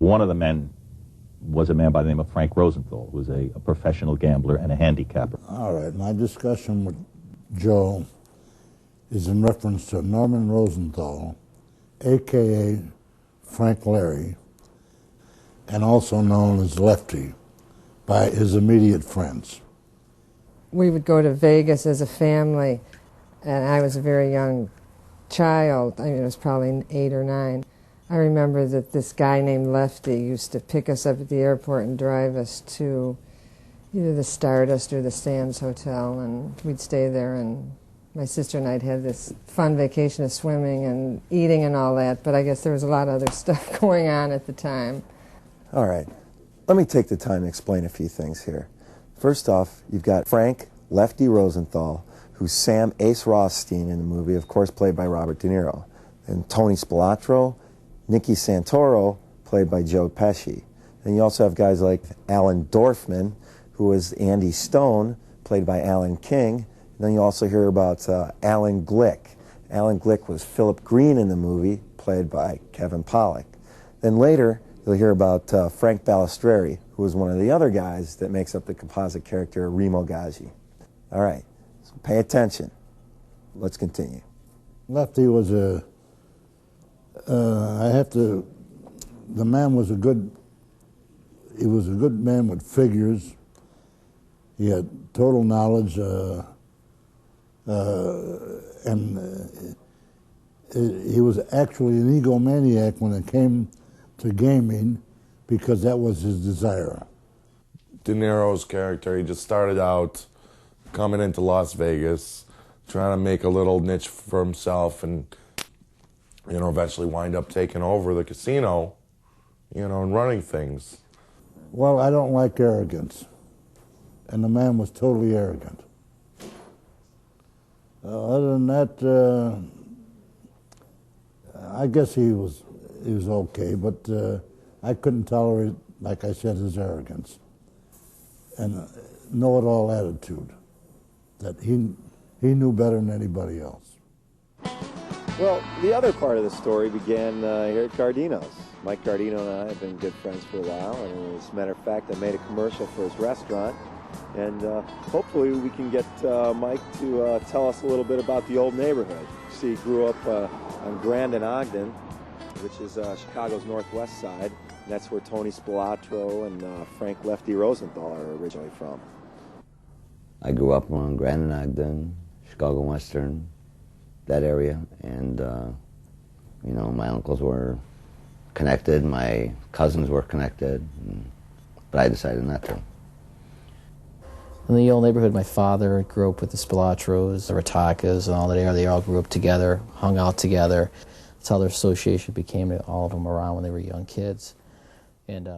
One of the men was a man by the name of Frank Rosenthal, who was a professional gambler and a handicapper. All right, my discussion with Joe is in reference to Norman Rosenthal, a.k.a. Frank Larry, and also known as Lefty by his immediate friends. We would go to Vegas as a family, and I was a very young child. I mean, I was probably 8 or 9. I remember that this guy named Lefty used to pick us up at the airport and drive us to either the Stardust or the Sands Hotel, and we'd stay there, and my sister and I'd have this fun vacation of swimming and eating and all that, but I guess there was a lot of other stuff going on at the time. All right, let me take the time to explain a few things here. First off, you've got Frank Lefty Rosenthal, who's Sam Ace Rothstein in the movie, of course played by Robert De Niro, and Tony Spilotro, Nicky Santoro, played by Joe Pesci. Then you also have guys like Alan Dorfman, who was Andy Stone, played by Alan King. And then you also hear about Alan Glick. Alan Glick was Philip Green in the movie, played by Kevin Pollak. Then later, you'll hear about Frank Balistreri, who was one of the other guys that makes up the composite character Remo Gaggi. All right, so pay attention. Let's continue. Lefty was the man was he was a good man with figures. He had total knowledge, and he was actually an egomaniac when it came to gaming, because that was his desire. De Niro's character, he just started out coming into Las Vegas, trying to make a little niche for himself, and eventually wind up taking over the casino, and running things. Well, I don't like arrogance, and the man was totally arrogant. Other than that, I guess he was okay, but I couldn't tolerate, like I said, his arrogance and know-it-all attitude, that he knew better than anybody else. Well, the other part of the story began here at Gardino's. Mike Gardino and I have been good friends for a while, and as a matter of fact, I made a commercial for his restaurant, and hopefully we can get Mike to tell us a little bit about the old neighborhood. See, he grew up on Grand and Ogden, which is Chicago's northwest side, and that's where Tony Spilotro and Frank Lefty Rosenthal are originally from. I grew up on Grand and Ogden, Chicago Western, that area, and my uncles were connected, my cousins were connected, but I decided not to. In the old neighborhood, my father grew up with the Spilotros, the Ratakas, and all that area. They all grew up together, hung out together. That's how their association became, all of them around when they were young kids. And